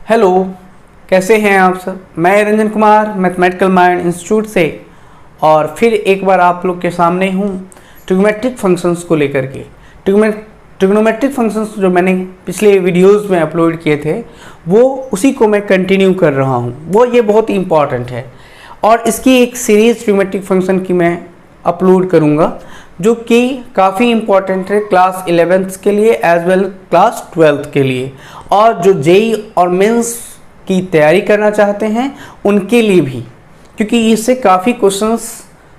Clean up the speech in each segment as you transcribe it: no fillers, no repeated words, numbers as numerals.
Hello, कैसे हैं आप सब। मैं Ranjan Kumar mathematical mind institute से और फिर एक बार आप लोग के सामने हूँ ट्रिग्नोमेट्रिक फंक्शंस को लेकर के। ट्रिग्नोमेट्रिक फंक्शंस जो मैंने पिछले वीडियोस में अपलोड किए थे वो उसी को मैं कंटिन्यू कर रहा हूँ। ये बहुत इंपॉर्टेंट है और इसकी एक सीरीज ट्रिग्नोमेट्रिक फंक्शन की मैं अपलोड करूँगा जो कि काफ़ी इम्पॉर्टेंट है क्लास 11th के लिए एज वेल क्लास 12th के लिए, और जो जेई और मेंस की तैयारी करना चाहते हैं उनके लिए भी, क्योंकि इससे काफ़ी क्वेश्चंस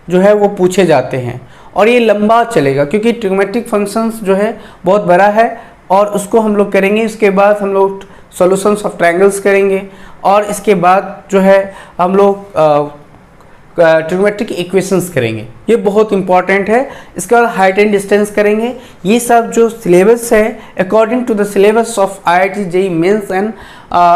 जो है वो पूछे जाते हैं और ये लंबा चलेगा क्योंकि ट्रिग्नोमेट्रिक फंक्शंस जो है बहुत बड़ा है और उसको हम लोग करेंगे। इसके बाद हम लोग सॉल्यूशंस ऑफ ट्रायंगल्स करेंगे और इसके बाद जो है हम लोग ट्रिग्नोमेट्रिक इक्वेशंस करेंगे। ये बहुत इंपॉर्टेंट है। इसके बाद हाइट एंड डिस्टेंस करेंगे। ये सब जो सिलेबस है according to the syllabus of IIT JEE mains and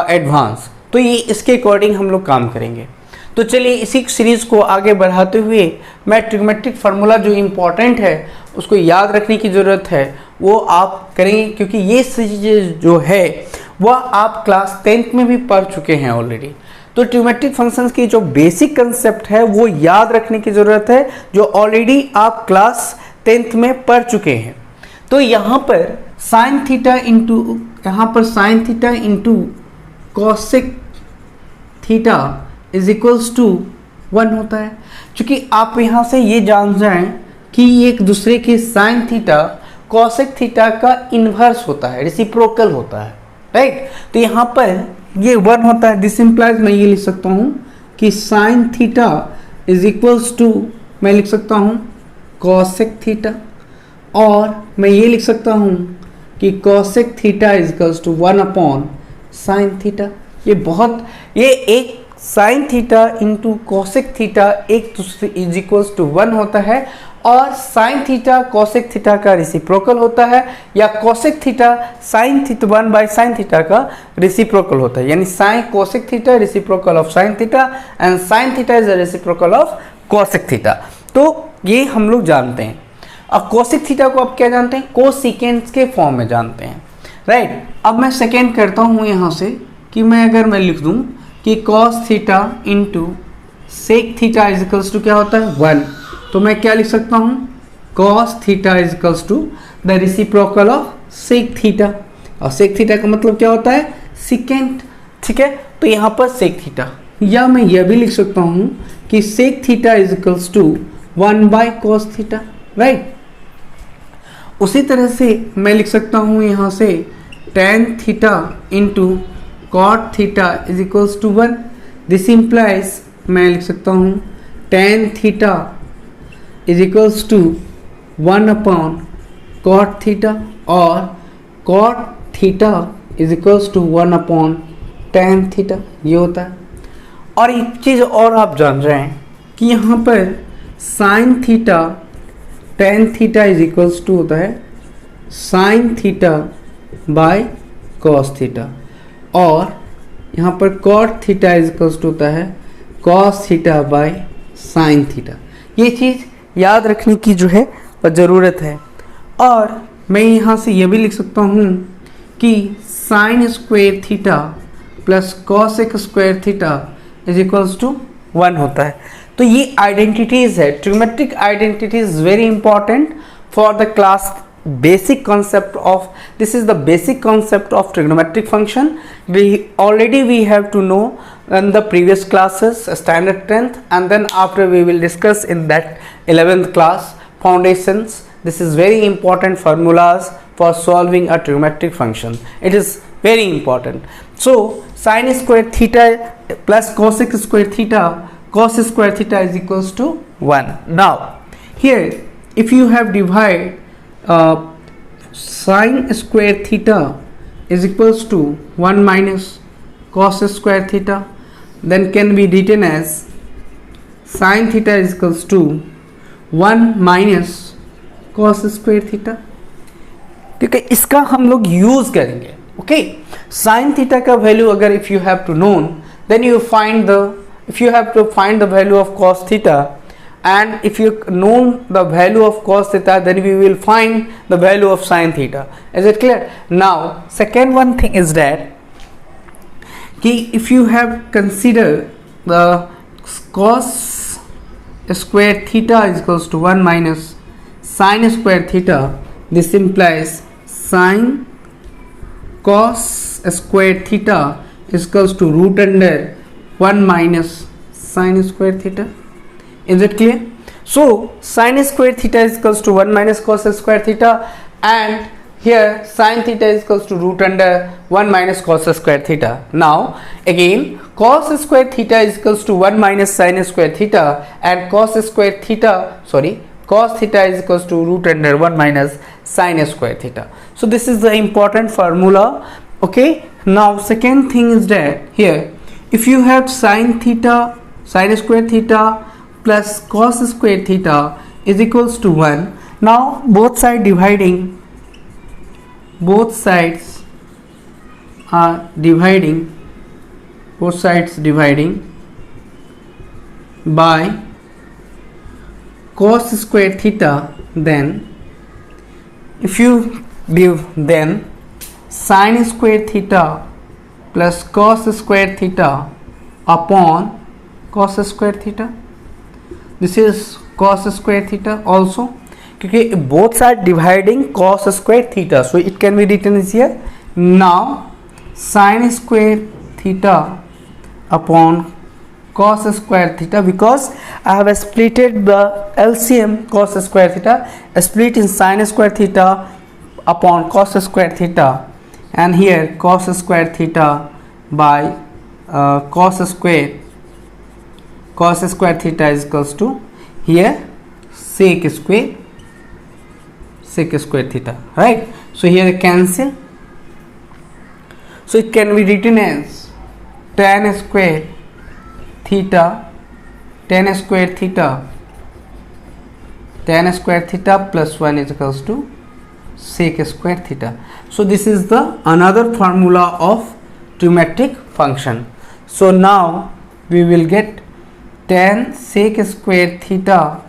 advance, तो ये इसके अकॉर्डिंग हम लोग काम करेंगे। तो चलिए इसी सीरीज़ को आगे बढ़ाते हुए मैं ट्रिग्नोमेट्रिक फार्मूला जो इम्पॉर्टेंट है उसको याद रखने की ज़रूरत है वो आप करेंगे, क्योंकि ये चीज़ें जो है वह आप क्लास 10th में भी पढ़ चुके हैं ऑलरेडी। तो ट्रिग्नोमेट्रिक फंक्शंस की जो बेसिक कंसेप्ट है वो याद रखने की ज़रूरत है जो ऑलरेडी आप क्लास 10th में पढ़ चुके हैं। तो यहाँ पर sine theta into cosec theta is equals to 1 होता है। क्योंकि आप यहाँ से ये जान जाएं कि एक दूसरे के साइन थीटा कॉसेक थीटा का इन्वर्स होता है, रेसिप्रोकल होता है, राइट। तो यहाँ पर ये 1 होता है। दिस इंप्लाइज मैं ये लिख सकता हूँ कि sine theta is equals to, मैं लिख सकता हूँ कॉसेक थीटा, और मैं ये लिख सकता हूँ कि cosec theta is equals to 1 upon sine theta. ये एक sine theta into cosec theta एक दूसरे इज इक्वल्स टू 1 होता है, और साइन थीटा कॉसेक थीटा का रेसिप्रोकल होता है, या cosec theta sine theta 1 by sine theta का रेसिप्रोकल होता है। यानी sine cosec theta reciprocal of sine theta and sine theta is the reciprocal of cosec theta. तो ये हम लोग जानते हैं। अब कॉसेक थीटा को आप क्या जानते हैं, कोसिकेंट के फॉर्म में जानते हैं, राइट। अब मैं सेकेंड करता हूँ यहाँ से कि मैं लिख दूँ कि cos theta into sec theta is equals to क्या होता है 1, तो मैं क्या लिख सकता हूँ cos theta is equals to the reciprocal of sec theta, और सेक थीटा का मतलब क्या होता है सिकेंट, ठीक है। तो यहाँ पर सेक थीटा, या मैं यह भी लिख सकता हूँ कि sec theta is equals to 1 by cos theta, right. उसी तरह से मैं लिख सकता हूँ यहाँ से tan theta into cot theta is equals to 1। This implies मैं लिख सकता हूँ tan theta is equals to 1 upon cot theta, और cot theta is equals to 1 upon tan theta, ये होता है। और एक चीज़ और आप जान रहे हैं कि यहाँ पर sine theta tan theta is equals to होता है sine theta by cos theta, और यहाँ पर cot theta is equals to होता है cos theta by sine theta. ये चीज़ याद रखने की जो है वह ज़रूरत है। और मैं यहाँ से ये भी लिख सकता हूँ कि sine square theta plus cosec square theta is equals to 1 होता है। तो ये आइडेंटिटीज़ है, trigonometric identities very important for the class basic concept of, this is the basic concept of trigonometric function. We have to know in the previous classes standard 10th, and then after we will discuss in that 11th class foundations. This is very important formulas for solving a trigonometric function. It is very important. So sin square theta plus cosec square theta, cos square theta is equals to 1. Now here if you have divided sin square theta is equals to 1 minus cos square theta, then can be written as sin theta is equals to 1 minus cos square theta। ठीक है, इसका हम लोग use करेंगे। Okay, sin theta का value अगर if you have to known, then you find the, if you have to find the value of cos theta, and if you know the value of cos theta, then we will find the value of sin theta. Is it clear? Now second one thing is that कि if you have considered the cos square theta is equals to 1 minus sin square theta, this implies sin cos square theta is equals to root under 1 minus sin square theta. Is it clear? So sin square theta is equals to 1 minus cos square theta, and here sin theta is equals to root under 1 minus cos square theta. Now again cos square theta is equals to 1 minus sin square theta, and cos theta is equals to root under 1 minus sin square theta. So this is the important formula. Okay, now second thing is that here if you have sin square theta plus cos square theta is equals to 1, now both sides dividing by cos square theta, then if you give then sin square theta plus cos square theta upon cos square theta, this is cos square theta also, क्योंकि both are dividing cos square theta, so it can be written as here. Now sin square theta upon cos square theta, because I have splitted the LCM cos square theta, split in sin square theta upon cos square theta, and here cos square theta by cos square theta is equals to here sec square theta, right? So here cancel, so it can be written as tan square theta plus 1 is equals to sec square theta. So this is the another formula of trigonometric function. So now we will get tan sec square theta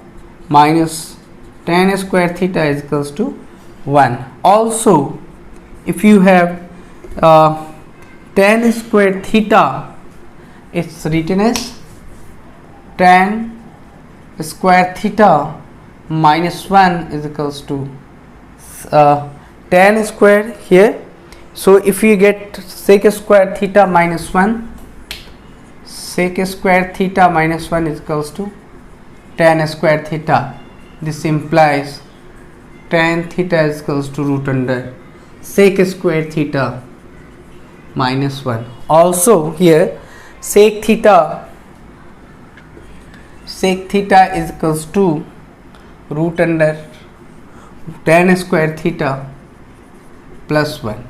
minus tan square theta is equals to 1. Also if you have tan square theta, it's written as tan square theta minus 1 is equals to tan square here. So if you get sec square theta minus 1, sec square theta minus 1 is equals to tan square theta. This implies tan theta is equals to root under sec square theta minus 1. Also here sec theta is equals to root under tan square theta plus 1.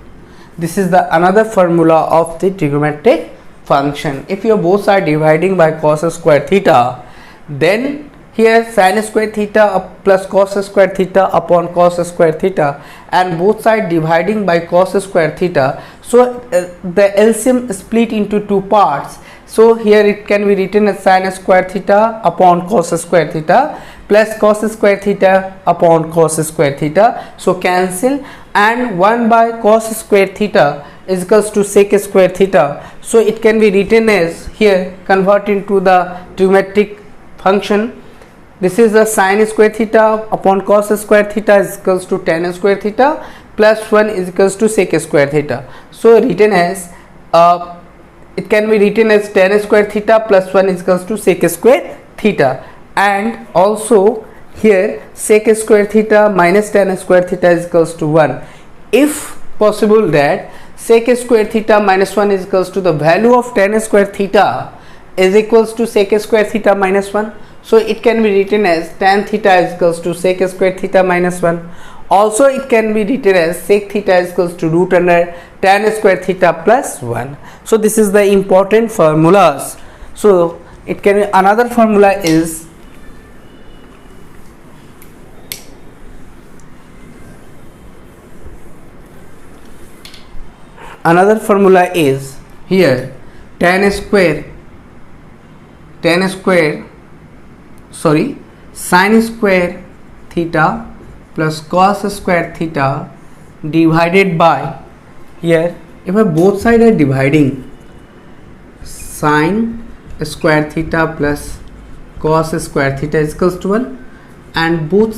This is the another formula of the trigonometric function. If you both are dividing by cos square theta, then here sin square theta plus cos square theta upon cos square theta, and both sides dividing by cos square theta, so the LCM split into two parts. So here it can be written as sin square theta upon cos square theta plus cos square theta upon cos square theta. So cancel, and 1 by cos square theta is equals to sec square theta. So it can be written as here, convert into the trigonometric function. This is the sin square theta upon cos square theta is equals to tan square theta plus 1 is equals to sec square theta. So written as it can be written as tan square theta plus 1 is equals to sec square theta, and also here sec square theta minus tan square theta is equals to 1. If possible that sec square theta minus 1 is equals to the value of tan square theta is equals to sec square theta minus 1. So it can be written as tan theta is equals to sec square theta minus 1. Also it can be written as sec theta is equals to root under tan square theta plus 1. So this is the important formulas. So it can be another formula is here sin square theta plus cos square theta divided by, here if both sides are dividing, sine square theta plus cos square theta is equals to 1 and both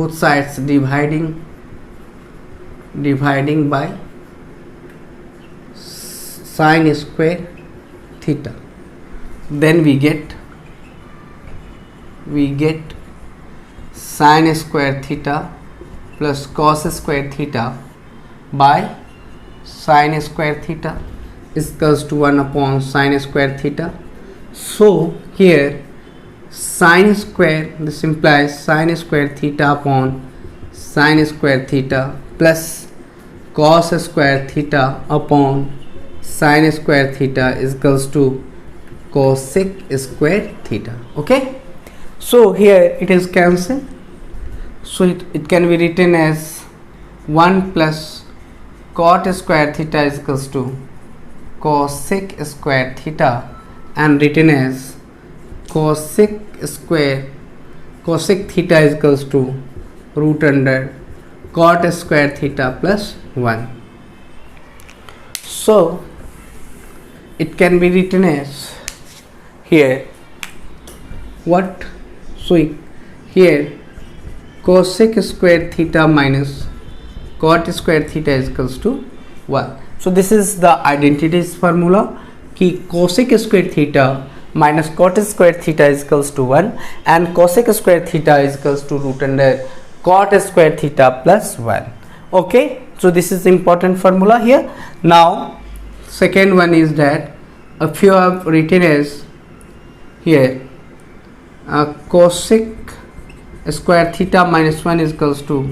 sides dividing by sin square theta, then we get sin square theta plus cos square theta by sin square theta is equals to 1 upon sin square theta. So here sin square, this implies sin square theta upon sin square theta plus cos square theta upon sin square theta is equals to cosec square theta. Okay, so here it is cancelled, so it can be written as 1 plus cot square theta is equals to cosec square theta and written as cosec theta is equals to root under cot square theta plus 1. So it can be written as here what? So here cosec square theta minus cot square theta is equals to 1. So this is the identities formula कि cosec square theta minus cot square theta is equals to 1 and cosec square theta is equals to root under cot square theta plus 1. Okay, so this is the important formula here. Now second one is that if you have written as here cosec square theta minus 1 is equals to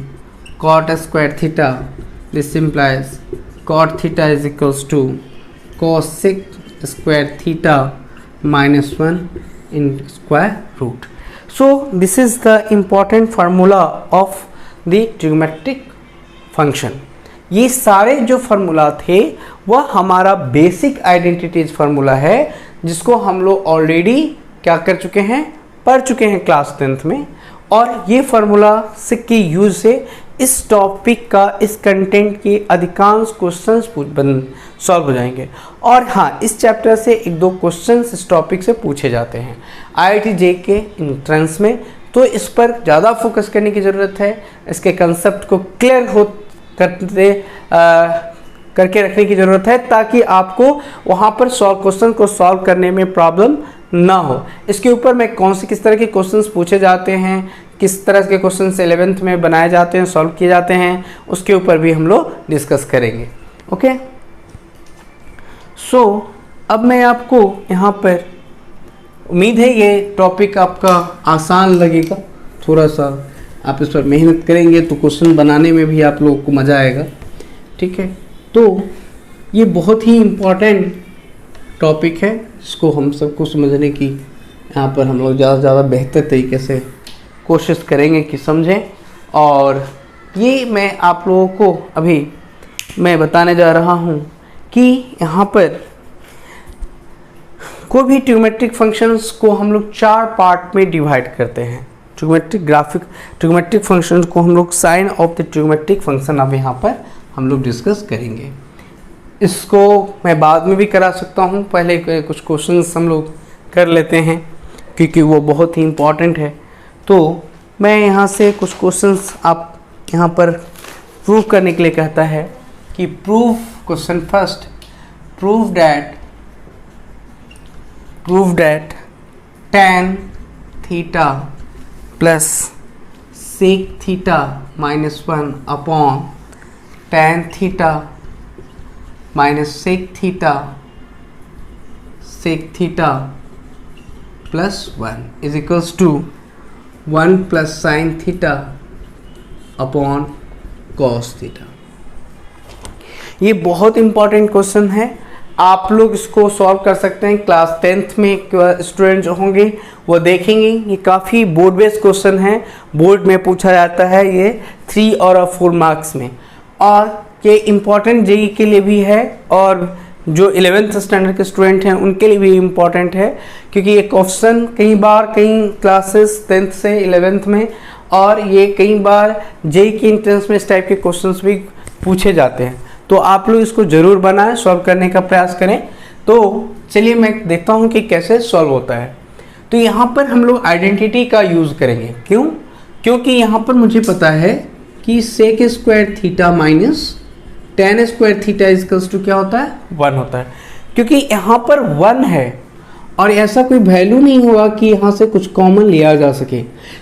cot square theta, this implies cot theta is equals to cosec square theta minus 1 in square root. So this is the important formula of the trigonometric function. ये सारे जो formula थे वह हमारा basic identities formula है जिसको हम लोग ऑलरेडी क्या कर चुके हैं, पढ़ चुके हैं क्लास 10th में, और ये फार्मूला के यूज से इस टॉपिक का, इस कंटेंट के अधिकांश क्वेश्चंस सॉल्व हो जाएंगे. और हाँ, इस चैप्टर से 1-2 क्वेश्चंस इस टॉपिक से पूछे जाते हैं IIT JEE के एंट्रेंस में, तो इस पर ज़्यादा फोकस करने की ज़रूरत है. इसके कंसेप्ट को क्लियर करके रखने की ज़रूरत है ताकि आपको वहाँ पर क्वेश्चन को सॉल्व करने में प्रॉब्लम ना हो. इसके ऊपर मैं किस तरह के क्वेश्चंस पूछे जाते हैं, किस तरह के क्वेश्चंस 11th में बनाए जाते हैं, सॉल्व किए जाते हैं, उसके ऊपर भी हम लोग डिस्कस करेंगे. ओके, सो अब मैं आपको यहाँ पर, उम्मीद है ये टॉपिक आपका आसान लगेगा, थोड़ा सा आप इस पर मेहनत करेंगे तो क्वेश्चन बनाने में भी आप लोगों को मज़ा आएगा. ठीक है, तो ये बहुत ही इम्पोर्टेंट टॉपिक है, इसको हम सबको समझने की यहाँ पर हम लोग ज़्यादा से ज़्यादा बेहतर तरीके से कोशिश करेंगे कि समझें. और ये मैं आप लोगों को अभी मैं बताने जा रहा हूँ कि यहाँ पर कोई भी ट्रिग्नोमेट्रिक फंक्शंस को हम लोग 4 पार्ट में डिवाइड करते हैं. ट्रिग्नोमेट्रिक फंक्शंस को हम लोग sine of the trigonometric function अब यहाँ पर हम लोग डिस्कस करेंगे. इसको मैं बाद में भी करा सकता हूँ, पहले कुछ क्वेश्चंस हम लोग कर लेते हैं क्योंकि वो बहुत ही इम्पॉर्टेंट है. तो मैं यहाँ से कुछ क्वेश्चंस आप यहाँ पर प्रूव करने के लिए कहता है कि prove question first, prove that tan theta plus sec theta minus 1 upon tan theta minus sec theta plus 1 is equals to 1 plus sine theta upon cos theta. ये बहुत इंपॉर्टेंट क्वेश्चन है, आप लोग इसको सॉल्व कर सकते हैं. क्लास 10th में स्टूडेंट जो होंगे वो देखेंगे, ये काफ़ी बोर्ड बेस्ड क्वेश्चन है, बोर्ड में पूछा जाता है ये 3 और 4 मार्क्स में, और ये इम्पॉर्टेंट जेईई के लिए भी है और जो 11th स्टैंडर्ड के स्टूडेंट हैं उनके लिए भी इम्पॉर्टेंट है, क्योंकि ये क्वेश्चन कई क्लासेस 10th से 11th में, और ये कई बार जेईई के एंट्रेंस में इस टाइप के क्वेश्चंस भी पूछे जाते हैं. तो आप लोग इसको ज़रूर बनाएं, सॉल्व करने का प्रयास करें। तो चलिए मैं देखता हूँ कि कैसे सॉल्व होता है। तो यहाँ पर हम लोग आइडेंटिटी का यूज़ करेंगे। क्यों? क्योंकि यहाँ पर मुझे पता है कि sec square theta minus tan square theta is equals to क्या होता है? 1 होता है। क्योंकि यहाँ पर 1 है और ऐसा कोई वैल्यू नहीं होगा कि यहाँ से कुछ कॉमन लिया जा सके,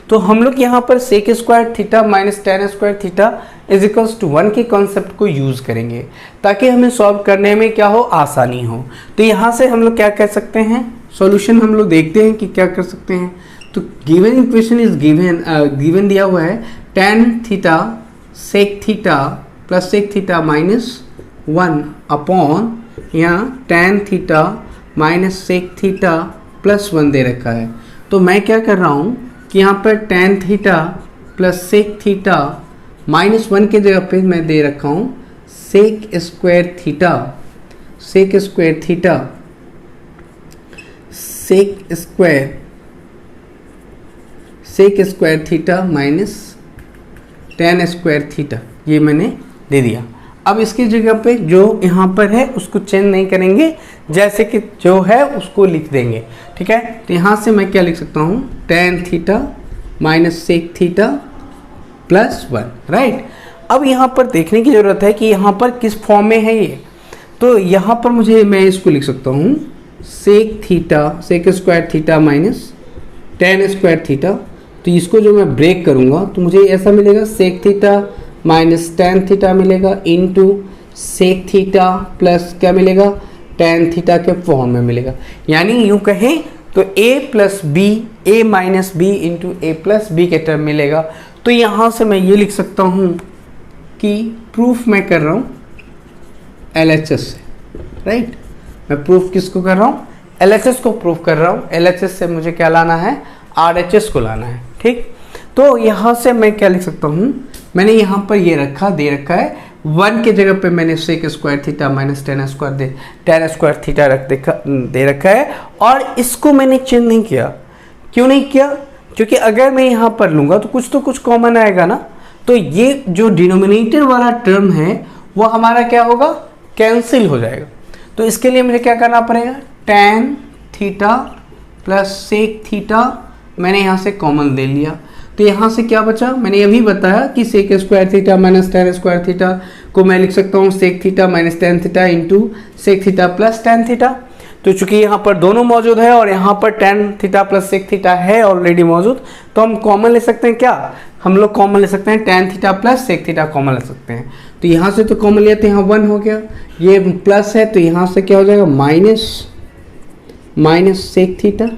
तो हम लोग यहाँ पर sec square theta minus tan square theta is equals to 1 के कॉन्सेप्ट को यूज़ करेंगे ताकि हमें सॉल्व करने में क्या हो, आसानी हो। तो यहाँ से हम लोग क्या कह सकते हैं, सॉल्यूशन हम लोग देखते हैं कि क्या कर सकते हैं। तो गिवन इक्वेशन इज गिवन दिया हुआ है tan theta sec theta plus sec theta minus 1 upon यहाँ tan theta minus sec theta plus 1 दे रखा है। तो मैं क्या कर रहा हूँ कि यहाँ पर tan theta plus sec theta minus 1 के जगह पे मैं दे रखा हूँ sec square theta, sec square theta, sec square theta minus tan square theta, ये मैंने दे दिया। अब इसकी जगह पे जो यहाँ पर है उसको चेंज नहीं करेंगे, जैसे कि जो है उसको लिख देंगे। ठीक है, तो यहाँ से मैं क्या लिख सकता हूँ, tan theta minus sec theta plus 1, right. अब यहाँ पर देखने की ज़रूरत है कि यहाँ पर किस फॉर्म में है ये। तो यहाँ पर मैं इसको लिख सकता हूँ sec theta, sec square theta minus tan square theta. तो इसको जो मैं ब्रेक करूँगा तो मुझे ऐसा मिलेगा sec theta minus tan theta मिलेगा इंटू सेक थीटा प्लस क्या मिलेगा, टेन थीटा के फॉर्म में मिलेगा। यानी यूँ कहें तो a plus b, a minus b into a plus b के टर्म मिलेगा। तो यहाँ से मैं ये लिख सकता हूँ कि प्रूफ मैं कर रहा हूँ LHS से, राइट। मैं प्रूफ किसको कर रहा हूँ, LHS को प्रूफ कर रहा हूँ। LHS से मुझे क्या लाना है, RHS को लाना है। ठीक, तो यहाँ से मैं क्या लिख सकता हूँ, मैंने यहाँ पर ये दे रखा है 1 के जगह पे मैंने sec square theta minus tan square theta दे रखा है और इसको मैंने चेंज नहीं किया। क्यों नहीं किया? क्योंकि अगर मैं यहाँ पर लूँगा तो कुछ कॉमन आएगा ना। तो ये जो डिनोमिनेटर वाला टर्म है वो हमारा क्या होगा, कैंसिल हो जाएगा। तो इसके लिए मुझे क्या करना पड़ेगा, tan theta plus sec theta मैंने यहाँ से कॉमन ले लिया। तो यहाँ से क्या बचा, मैंने ये भी बताया कि sec square theta minus tan square theta को मैं लिख सकता हूँ sec theta minus tan theta into sec theta plus tan theta. तो चूंकि यहाँ पर दोनों मौजूद है और यहाँ पर tan theta plus sec theta है ऑलरेडी मौजूद, तो हम कॉमन ले सकते हैं। क्या हम लोग कॉमन ले सकते हैं, tan theta plus sec theta common ले सकते हैं। तो यहाँ से तो कॉमन लिया तो यहाँ 1 हो गया, ये प्लस है तो यहाँ से क्या हो जाएगा, माइनस सेक थीटा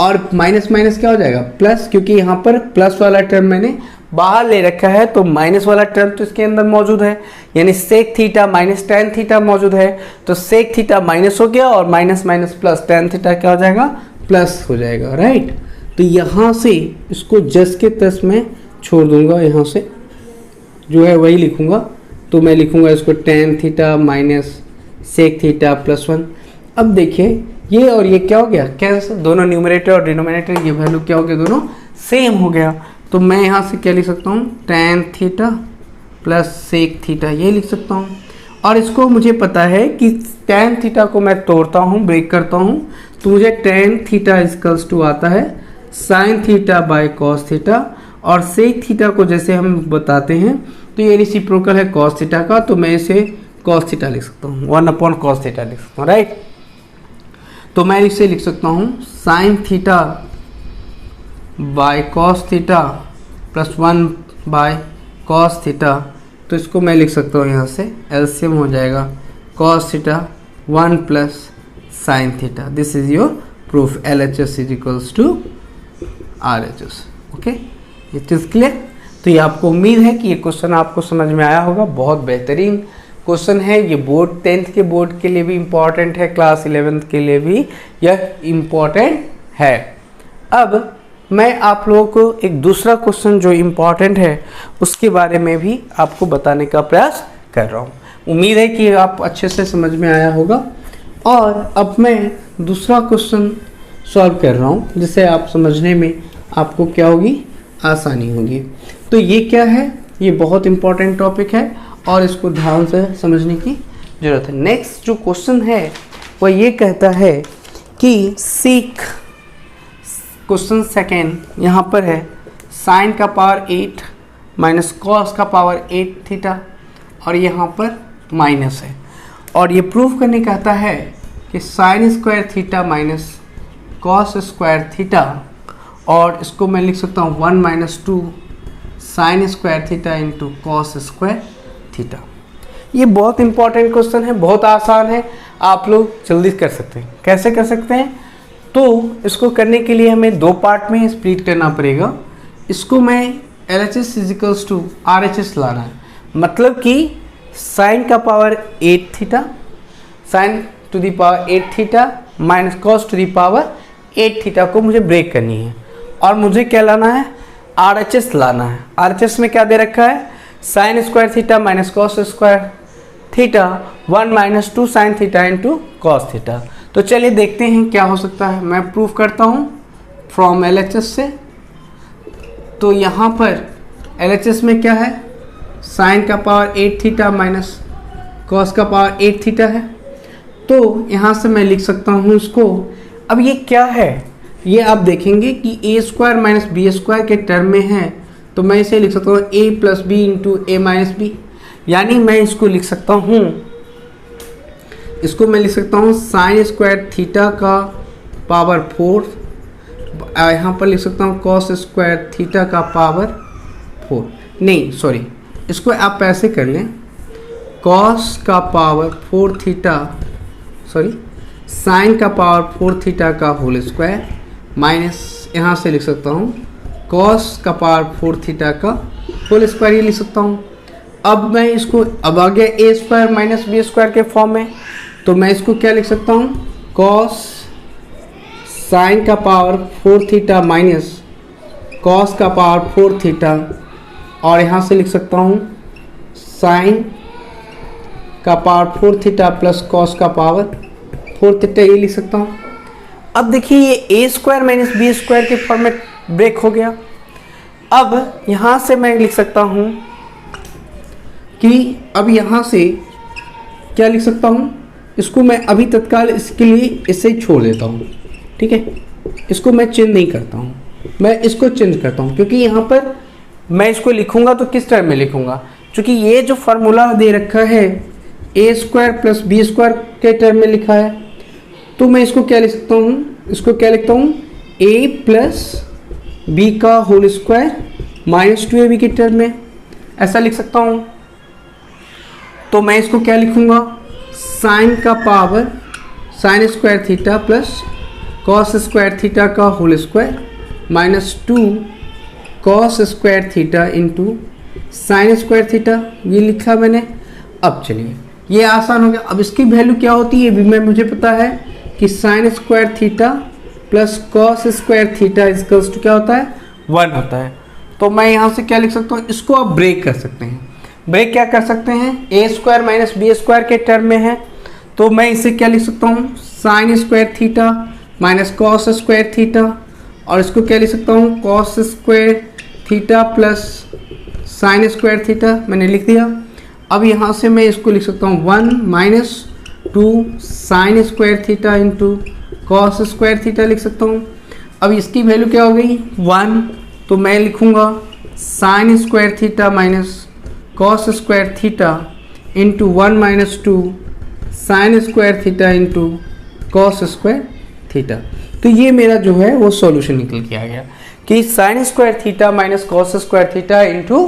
और माइनस माइनस क्या हो जाएगा, प्लस। क्योंकि यहाँ पर प्लस वाला टर्म मैंने बाहर ले रखा है तो माइनस वाला टर्म तो इसके अंदर मौजूद है, यानी sec theta minus tan theta मौजूद है। तो सेक थीटा माइनस हो गया और minus minus plus tan theta क्या हो जाएगा, प्लस हो जाएगा, राइट। तो यहाँ से इसको जस के तस में छोड़ दूंगा, यहाँ से जो है वही लिखूंगा। तो मैं लिखूंगा इसको tan theta minus sec theta plus 1। अब देखिए ये और ये क्या हो गया, कैंसिल, दोनों न्यूमरेटर और डिनोमिनेटर ये वैल्यू क्या हो गया, दोनों सेम हो गया। तो मैं यहाँ से क्या लिख सकता हूँ, tan theta plus sec theta, ये लिख सकता हूँ। और इसको मुझे पता है कि टेन थीटा को मैं तोड़ता हूँ, ब्रेक करता हूँ, तो मुझे टेन थीटा इक्वल्स टू आता है sine theta by cos theta. और सेक थीटा को जैसे हम बताते हैं तो ये रेसिप्रोकल है कॉस थीटा का, तो मैं इसे कॉस थीटा लिख सकता हूँ, 1 अपॉन कॉस थीटा लिख सकता हूँ, राइट। तो मैं इसे लिख सकता हूँ sign theta by cos theta plus 1 by cos theta. तो इसको मैं लिख सकता हूँ, यहाँ से एलसीएम हो जाएगा cos theta 1 plus sine theta. This is your proof, LHS is equals to RHS। Okay, it is clear. तो ये आपको उम्मीद है कि ये क्वेश्चन आपको समझ में आया होगा। बहुत बेहतरीन क्वेश्चन है ये, बोर्ड 10th के बोर्ड के लिए भी इम्पॉर्टेंट है, क्लास 11th के लिए भी यह इम्पॉर्टेंट है। अब मैं आप लोगों को एक दूसरा क्वेश्चन जो इम्पॉर्टेंट है उसके बारे में भी आपको बताने का प्रयास कर रहा हूँ। उम्मीद है कि आप अच्छे से समझ में आया होगा। और अब मैं दूसरा क्वेश्चन सॉल्व कर रहा हूँ जिससे आप समझने में आपको क्या होगी, आसानी होगी। तो ये क्या है, ये बहुत इम्पॉर्टेंट टॉपिक है और इसको ध्यान से समझने की ज़रूरत है। नेक्स्ट जो क्वेश्चन है वह ये कहता है कि सीक, क्वेश्चन सेकेंड यहाँ पर है साइन का पावर 8 माइनस कॉस का पावर 8 थीटा और यहाँ पर माइनस है, और ये प्रूफ करने कहता है कि sine square theta minus cos square theta, और इसको मैं लिख सकता हूँ 1 minus 2 sign square theta into cos square theta. ये बहुत इंपॉर्टेंट क्वेश्चन है, बहुत आसान है, आप लोग जल्दी कर सकते हैं। कैसे कर सकते हैं? तो इसको करने के लिए हमें दो पार्ट में स्प्लिट करना पड़ेगा। इसको मैं LHS इजिकल्स टू RHS लाना है, मतलब कि साइन का power 8 theta, sign to the power 8 theta minus cos to the power 8 theta को मुझे ब्रेक करनी है, और मुझे क्या लाना है? RHS लाना है। RHS में क्या दे रखा है? Sign square theta minus cos square theta 1 minus 2 sine theta into cos theta. तो चलिए देखते हैं क्या हो सकता है। मैं प्रूफ करता हूँ फ्रॉम LHS से। तो यहाँ पर LHS में क्या है? साइन का पावर 8 थीटा माइनस कॉस का पावर 8 थीटा है। तो यहाँ से मैं लिख सकता हूँ इसको। अब ये क्या है? ये आप देखेंगे कि a square minus B square के टर्म में है, तो मैं इसे लिख सकता हूँ a plus b into a minus b, यानी मैं इसको लिख सकता हूँ, इसको मैं लिख सकता हूँ साइन स्क्वायर थीटा का पावर 4, यहाँ पर लिख सकता हूँ कॉस स्क्वायर थीटा का पावर 4, नहीं सॉरी, इसको आप ऐसे कर लें, कॉस का पावर 4 थीटा, सॉरी साइन का पावर 4 थीटा का होल स्क्वायर माइनस यहाँ से लिख सकता हूँ कॉस का पावर 4 थीटा का होल स्क्वायर, ये लिख सकता हूँ। अब मैं इसको, अब आ गया ए स्क्वायर माइनस बी स्क्वायर के फॉर्म में, तो मैं इसको क्या लिख सकता हूँ? कॉस साइन का पावर 4 थीटा माइनस कॉस का पावर 4 थीटा, और यहाँ से लिख सकता हूँ साइन का पावर 4 थीटा प्लस कॉस का पावर 4 थीटा, ये लिख सकता हूँ। अब देखिए ये ए स्क्वायर माइनस बी स्क्वायर के फॉर्म में ब्रेक हो गया। अब यहाँ से मैं लिख सकता हूँ कि अब यहाँ से क्या लिख सकता हूँ? इसको मैं अभी तत्काल इसके लिए इसे छोड़ देता हूँ, ठीक है, इसको मैं चेंज नहीं करता हूँ, मैं इसको चेंज करता हूँ, क्योंकि यहाँ पर मैं इसको लिखूँगा तो किस टर्म में लिखूँगा? क्योंकि ये जो फार्मूला दे रखा है ए स्क्वायर प्लस बी स्क्वायर के टर्म में लिखा है, तो मैं इसको क्या लिख सकता हूँ? इसको क्या लिखता हूँ? ए प्लस बी का होल स्क्वायर माइनस 2ab के टर्म में, ऐसा लिख सकता हूँ। तो मैं इसको क्या लिखूँगा? साइन का power sine square theta plus cos square theta का whole square minus 2 cos square theta into sine square theta, ये लिखा मैंने। अब चलिए ये आसान हो गया। अब इसकी वैल्यू क्या होती है भी मैं मुझे पता है कि sine square theta plus cos square theta equals to क्या होता है? 1 होता है। तो मैं यहाँ से क्या लिख सकता हूँ? इसको आप ब्रेक कर सकते हैं। ब्रेक क्या कर सकते हैं? ए स्क्वायर माइनस बी स्क्वायर के टर्म में है, तो मैं इसे क्या लिख सकता हूँ? Sign square theta minus cos square theta, और इसको क्या लिख सकता हूँ? Cos square theta plus sine square theta, मैंने लिख दिया। अब यहाँ से मैं इसको लिख सकता हूँ 1 minus 2 sign square theta into cos square theta लिख सकता हूँ। अब इसकी वैल्यू क्या हो गई? 1, तो मैं लिखूँगा sign square theta minus cos square theta into 1 minus 2 sign square theta into cos square theta. तो ये मेरा जो है वो सॉल्यूशन निकल के आ गया कि sine square theta minus cos square theta into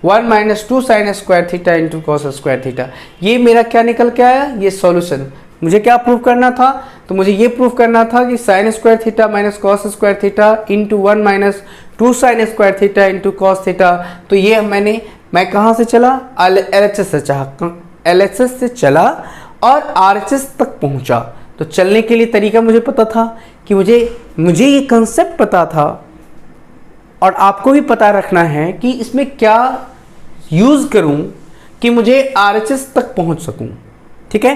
1 minus 2 sign square theta into cos square theta, ये मेरा क्या निकल के आया? ये सॉल्यूशन। मुझे क्या प्रूव करना था? तो मुझे ये प्रूव करना था कि sine square theta minus cos square theta into 1 minus 2 sign square theta into cos theta. तो ये मैं कहाँ से चला? LHS से चला और RHS तक पहुँचा। तो चलने के लिए तरीका मुझे पता था कि मुझे ये कंसेप्ट पता था, और आपको भी पता रखना है कि इसमें क्या यूज़ करूं कि मुझे RHS तक पहुंच सकूं, ठीक है।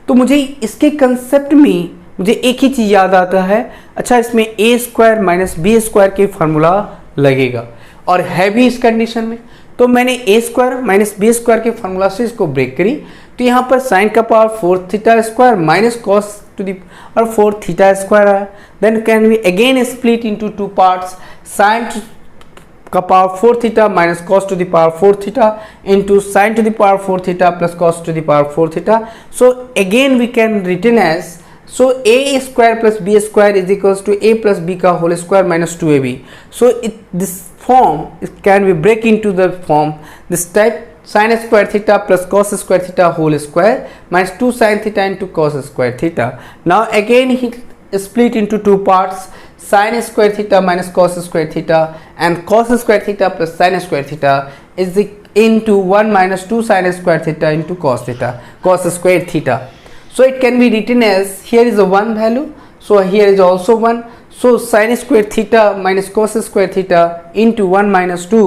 तो मुझे इसके कंसेप्ट में मुझे एक ही चीज़ याद आता है, अच्छा इसमें A square minus B square के फार्मूला लगेगा, और है भी इस कंडीशन में। तो मैंने A square minus B square के फॉर्मूला से इसको ब्रेक करी, तो यहाँ पर साइन का power 4 theta square minus cos to the power 4 theta square है। Then can we again split into two parts, sine का power 4 theta minus cos to the power 4 theta into sign to the power 4 theta plus cos to the power 4 theta. So again we can written as, so a square plus b square is equals to a plus b का whole square minus 2ab. So this form can be break into the form this type, sin square theta plus cos square theta whole square minus 2 sin theta into cos square theta. Now again he split into two parts, sin square theta minus cos square theta and cos square theta plus sin square theta is into 1 minus 2 sin square theta into cos theta, cos square theta. So it can be written as, here is a 1 value, so here is also 1, so sin square theta minus cos square theta into 1 minus 2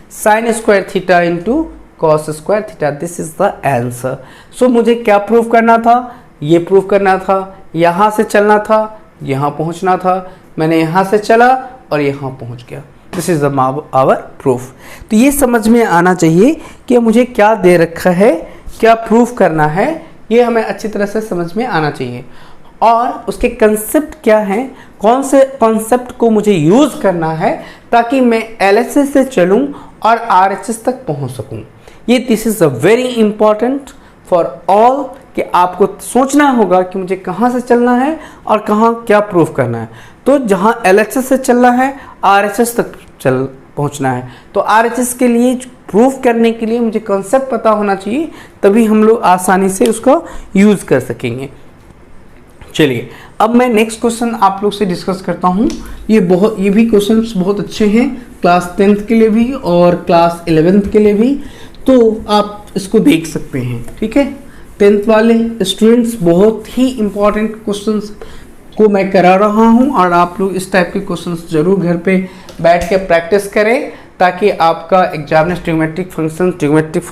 sin square theta into cos square theta. This is the answer. So मुझे क्या proof करना था? ये proof करना था, यहाँ से चलना था, यहाँ पहुँचना था, मैंने यहाँ से चला और यहाँ पहुँच गया. This is our proof. तो ये समझ में आना चाहिए कि मुझे क्या दे रखा है, क्या प्रूफ करना है, ये हमें अच्छी तरह से समझ में आना चाहिए. और उसके कंसेप्ट क्या हैं, कौन से कॉन्सेप्ट को मुझे यूज़ करना है ताकि मैं LHS से चलूँ और RHS तक पहुँच सकूँ. ये this is a very important for all कि आपको सोचना होगा कि मुझे कहाँ से चलना है और कहाँ क्या प्रूफ करना है. तो जहाँ LHS से चलना है RHS तक पहुँचना है. तो RHS के लिए प्रूफ करने के लिए मुझे कॉन्सेप्ट पता होना चाहिए, तभी हम लोग आसानी से उसको यूज़ कर सकेंगे. चलिए अब मैं नेक्स्ट क्वेश्चन आप लोग से डिस्कस करता हूँ. ये भी क्वेश्चंस बहुत अच्छे हैं क्लास 10th के लिए भी और क्लास 11th के लिए भी, तो आप इसको देख सकते हैं. ठीक है, 10th वाले स्टूडेंट्स बहुत ही इम्पॉर्टेंट क्वेश्चंस को मैं करा रहा हूं और आप लोग इस टाइप के क्वेश्चंस जरूर घर पे बैठ के प्रैक्टिस करें ताकि आपका एग्जामिनेशन ट्रिग्नोमेट्रिक फंक्शन, ट्रिग्नोमेट्रिक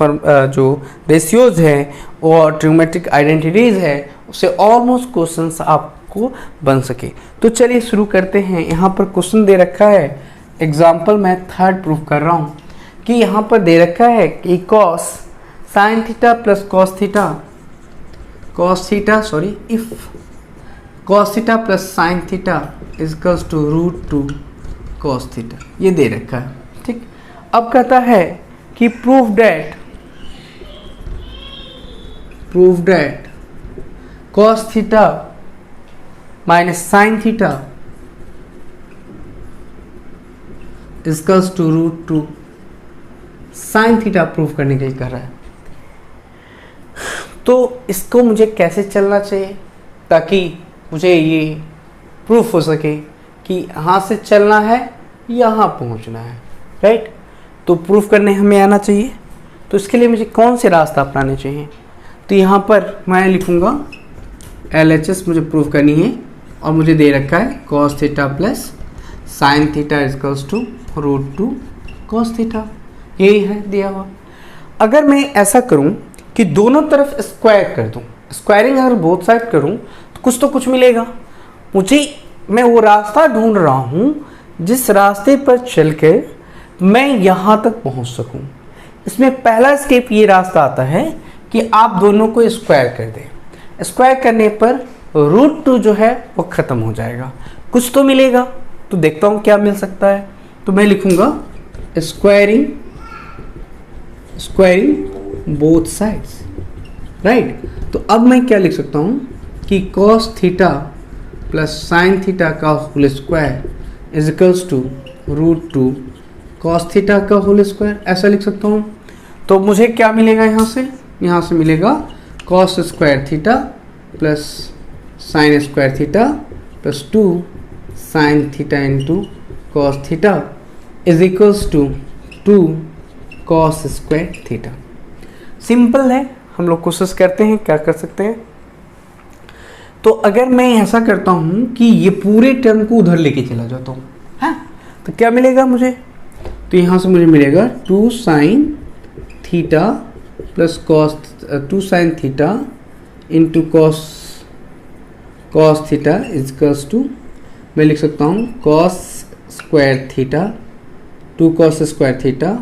जो रेशियोज हैं और ट्रिग्नोमेट्रिक आइडेंटिटीज़ है उससे ऑलमोस्ट क्वेश्चंस आपको बन सके. तो चलिए शुरू करते हैं. यहाँ पर क्वेश्चन दे रखा है, एग्जाम्पल मैं थर्ड प्रूफ कर रहा हूँ कि यहाँ पर दे रखा है कि cos sine theta plus cos theta if cos theta plus sine theta is equals to √2 cos theta, ये दे रखा है. ठीक, अब कहता है कि proof that cos theta minus sine theta is equals to √2 sine theta proof करने के लिए कर रहा है. तो इसको मुझे कैसे चलना चाहिए ताकि मुझे ये प्रूफ हो सके कि यहाँ से चलना है, यहाँ पहुँचना है. राइट, तो प्रूफ करने हमें आना चाहिए. तो इसके लिए मुझे कौन से रास्ता अपनाने चाहिए? तो यहाँ पर मैं लिखूँगा LHS मुझे प्रूफ करनी है और मुझे दे रखा है cos theta plus sine theta is equals to √2 cos theta, यही है दिया हुआ. अगर मैं ऐसा करूँ कि दोनों तरफ स्क्वायर कर दूँ, स्क्वायरिंग अगर बोथ साइड करूँ तो कुछ तो कुछ मिलेगा मुझे. मैं वो रास्ता ढूंढ रहा हूँ जिस रास्ते पर चल के मैं यहाँ तक पहुँच सकूँ. इसमें पहला स्टेप ये रास्ता आता है कि आप दोनों को स्क्वायर कर दें. स्क्वायर करने पर √2 जो है वो ख़त्म हो जाएगा, कुछ तो मिलेगा. तो देखता हूँ क्या मिल सकता है. तो मैं लिखूँगा स्क्वायरिंग बोथ साइड्स. राइट, तो अब मैं क्या लिख सकता हूँ कि cos theta plus sine theta का whole square equals to √2 cos theta का होल स्क्वायर, ऐसा लिख सकता हूँ. तो मुझे क्या मिलेगा यहाँ से मिलेगा cos square theta plus sine square theta plus 2 sine theta into cos theta is equals to 2 cos square theta. Simple है, हम लोग कोशिश करते हैं क्या कर सकते हैं. तो अगर मैं ऐसा करता हूँ कि ये पूरे टर्म को उधर लेके चला जाता हूँ, हाँ, तो क्या मिलेगा मुझे? तो यहाँ से मुझे मिलेगा 2 sine theta plus two sine theta into cos theta is equals to, मैं लिख सकता हूँ cos square theta 2 cos square theta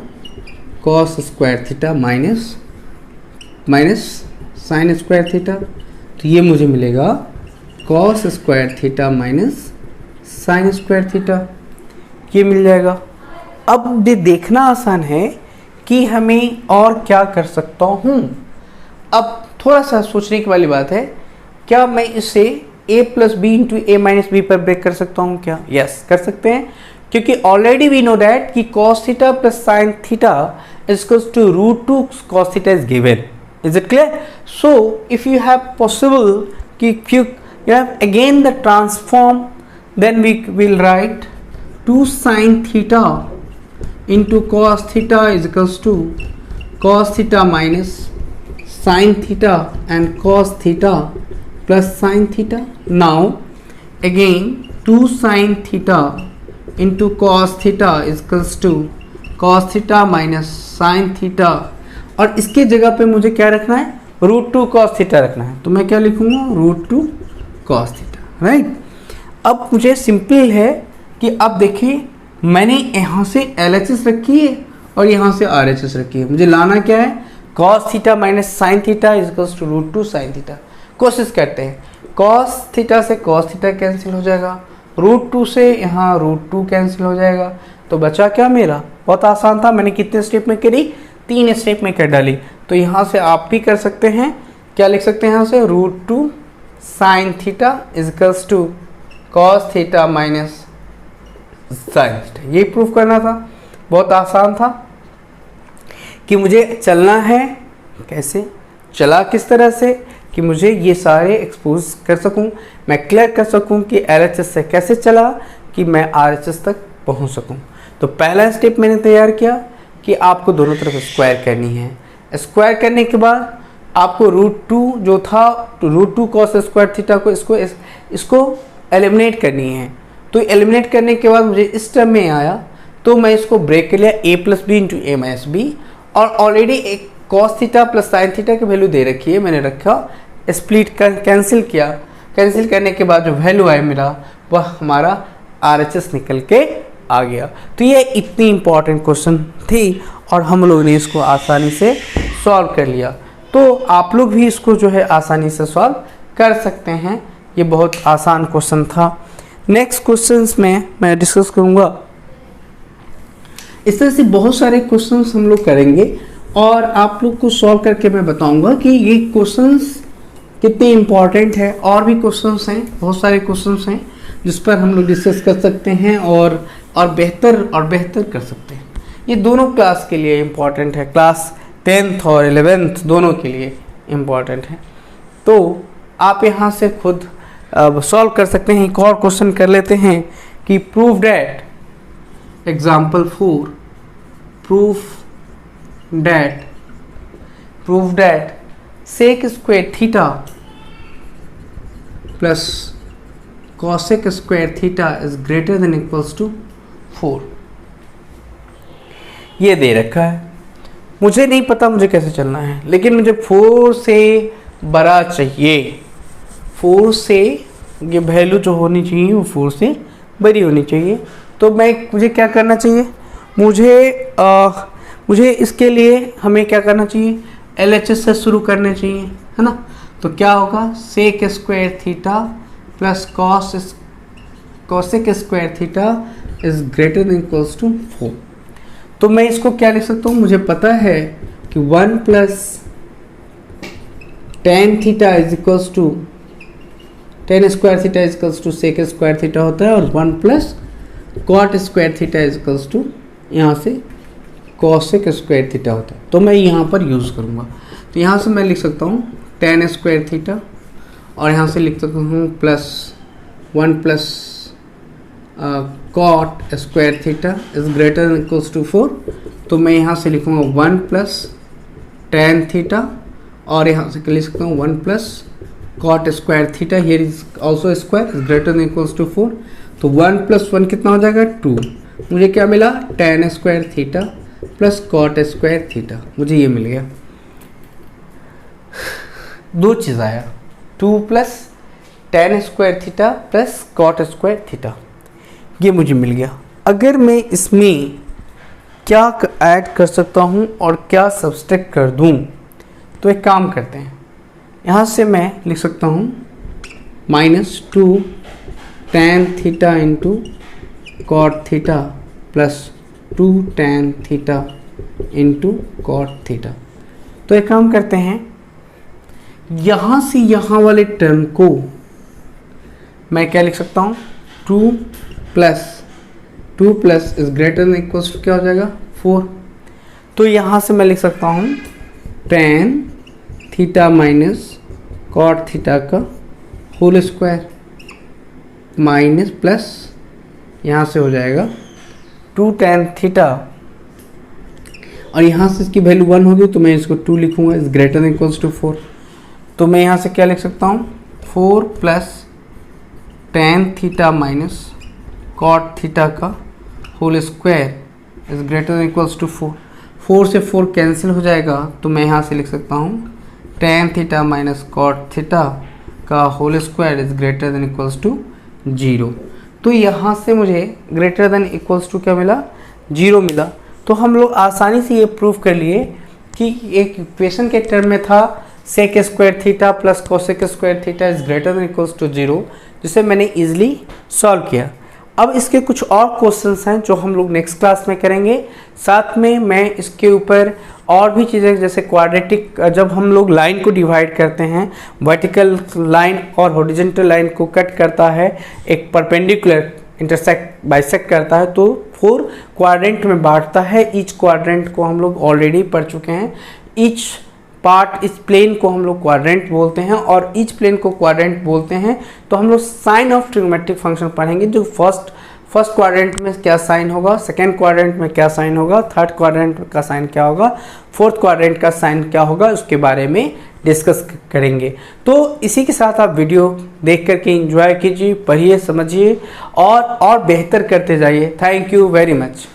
cos square theta minus sine square theta, तो ये मुझे मिलेगा cos square theta minus sine square theta, ये मिल जाएगा। अब ये देखना आसान है कि हमें और क्या कर सकता हूँ। अब थोड़ा सा सोचने की वाली बात है, क्या मैं इसे a plus b into a minus b पर ब्रेक कर सकता हूँ क्या? यस, कर सकते हैं, क्योंकि ऑलरेडी वी नो दैट कि cos theta plus sine theta equals to √2 cos theta is given. Is it clear? So if you have possible, if you have again the transform, then we will write 2 sin theta into cos theta is equals to cos theta minus sin theta and cos theta plus sin theta. Now again 2 sin theta into cos theta is equals to cos theta minus sin theta, और इसके जगह पे मुझे क्या रखना है? √2 cos theta रखना है, तो मैं क्या लिखूंगा? √2 cos थीटा, राइट। अब मुझे सिंपल है कि अब देखिए मैंने यहाँ से LHS रखी है और यहाँ से RHS रखी है, मुझे लाना क्या है? cos theta minus sine theta is equals to √2 sine theta. कोशिश करते हैं, cos थीटा से cos थीटा कैंसिल हो जाएगा, √2 से यहाँ √2 कैंसिल हो जाएगा, तो बचा क्या मेरा? बहुत आसान था, मैंने कितने स्टेप में करी? 3 स्टेप में कर डाली। तो यहाँ से आप भी कर सकते हैं, क्या लिख सकते हैं यहाँ से? √2 sine theta is equals to cos theta minus sine theta. ये प्रूव करना था, बहुत आसान था कि मुझे चलना है कैसे, चला किस तरह से कि मुझे ये सारे एक्सपोज कर सकूं, मैं क्लियर कर सकूं कि LHS से कैसे चला कि मैं RHS तक पहुंच सकूं। तो पहला स्टेप मैंने तैयार किया कि आपको दोनों तरफ स्क्वायर करनी है। स्क्वायर करने के बाद आपको √2 जो था, √2 cos स्क्वायर थीटा को इसको एलिमिनेट करनी है। तो एलिमिनेट करने के बाद मुझे इस टर्म में आया, तो मैं इसको ब्रेक कर लिया a plus b into a minus b, और ऑलरेडी एक cos theta plus sine theta की वैल्यू दे रखी है, मैंने रखा, स्प्लिट कर कैंसिल किया। कैंसिल करने के बाद जो वैल्यू आया मेरा, वह हमारा RHS निकल के आ गया। तो ये इतनी इम्पॉर्टेंट क्वेश्चन थी और हम लोग ने इसको आसानी से सॉल्व कर लिया। तो आप लोग भी इसको जो है आसानी से सॉल्व कर सकते हैं, ये बहुत आसान क्वेश्चन था। नेक्स्ट क्वेश्चंस में मैं डिस्कस करूँगा, इस तरह से बहुत सारे क्वेश्चंस हम लोग करेंगे और आप लोग को सॉल्व करके मैं बताऊँगा कि ये क्वेश्चंस कितने इम्पॉर्टेंट है। और भी क्वेश्चंस हैं, बहुत सारे क्वेश्चंस हैं जिस पर हम लोग डिस्कस कर सकते हैं और बेहतर कर सकते हैं। ये दोनों क्लास के लिए इम्पॉर्टेंट है, क्लास 10th और 11th दोनों के लिए इम्पॉर्टेंट है। तो आप यहाँ से खुद सॉल्व कर सकते हैं। एक और क्वेश्चन कर लेते हैं कि prove that example 4, prove that sec square theta plus cosec square theta is greater than equals to 4। ये दे रखा है, मुझे नहीं पता मुझे कैसे चलना है, लेकिन मुझे 4 से बड़ा चाहिए। 4 से ये वैल्यू जो होनी चाहिए वो 4 से बड़ी होनी चाहिए। तो मुझे क्या करना चाहिए? मुझे इसके लिए हमें क्या करना चाहिए? LHS से शुरू करने चाहिए, है ना। तो क्या होगा? Sec square theta plus cosec square theta is greater than equals to 4। तो मैं इसको क्या लिख सकता हूँ? मुझे पता है कि 1 plus tan theta is equals to tan square theta is equals to sec square theta होता है, और 1 plus cot square theta is equals to यहाँ से कॉसेक स्क्वायर थीटा होता है। तो मैं यहाँ पर यूज़ करूँगा, तो यहाँ से मैं लिख सकता हूँ टेन स्क्वायर थीटा, और यहाँ से लिख सकता हूँ plus 1 plus cot square theta is greater than equals to 4। तो मैं यहाँ से लिखूँगा 1 प्लस टेन थीटा, और यहाँ से लिख सकता हूँ 1 plus cot square theta here is also square is greater than equals to 4। तो 1 प्लस 1 कितना हो जाएगा? 2। मुझे क्या मिला? Tan square theta plus cot square theta, मुझे ये मिल गया। दो चीज़ आया, 2 plus tan square theta plus cot square theta, ये मुझे मिल गया। अगर मैं इसमें क्या ऐड कर सकता हूँ और क्या सब्सट्रैक्ट कर दूँ। तो एक काम करते हैं, यहाँ से मैं लिख सकता हूँ -2 tan theta into cot theta plus 2 tan theta into cot theta. तो एक काम करते हैं, यहाँ से यहाँ वाले टर्म को मैं क्या लिख सकता हूँ, 2 plus is greater than equals to क्या हो जाएगा 4। तो यहाँ से मैं लिख सकता हूँ tan theta minus cot theta का होल स्क्वायर माइनस प्लस यहाँ से हो जाएगा 2 tan थीटा, और यहाँ से इसकी वैल्यू 1 होगी तो मैं इसको 2 लिखूँगा, is greater than equals to 4। तो मैं यहाँ से क्या लिख सकता हूँ, 4 plus tan theta minus cot theta का whole square is greater than equals to 4। 4 से 4 कैंसिल हो जाएगा, तो मैं यहाँ से लिख सकता हूँ tan theta minus cot theta का whole square is greater than equals to 0। तो यहाँ से मुझे ग्रेटर देन इक्वल्स टू क्या मिला, 0 मिला। तो हम लोग आसानी से ये प्रूव कर लिए कि एक इक्वेशन के टर्म में था sec square theta plus cosec square theta is greater than equals to 0, जिसे मैंने इजीली सॉल्व किया। अब इसके कुछ और क्वेश्चंस हैं जो हम लोग नेक्स्ट क्लास में करेंगे। साथ में मैं इसके ऊपर और भी चीज़ें, जैसे क्वाड्रेटिक, जब हम लोग लाइन को डिवाइड करते हैं, वर्टिकल लाइन और हॉरिजॉन्टल लाइन को कट करता है, एक परपेंडिकुलर इंटरसेक्ट बाइसेक्ट करता है, तो 4 क्वाड्रेंट में बांटता है। ईच क्वाड्रेंट को हम लोग ऑलरेडी पढ़ चुके हैं। ईच पार्ट, इस प्लेन को हम लोग क्वाड्रेंट बोलते हैं और ईच प्लेन को क्वाड्रेंट बोलते हैं। तो हम लोग साइन ऑफ ट्रिग्नोमेट्रिक फंक्शन पढ़ेंगे, जो फर्स्ट क्वाड्रेंट में क्या साइन होगा, सेकेंड क्वाड्रेंट में क्या साइन होगा, थर्ड क्वाड्रेंट का साइन क्या होगा, फोर्थ क्वाड्रेंट का साइन क्या होगा, उसके बारे में डिस्कस करेंगे। तो इसी के साथ आप वीडियो देख करके एंजॉय कीजिए, पढ़िए, समझिए और बेहतर करते जाइए। Thank you very much.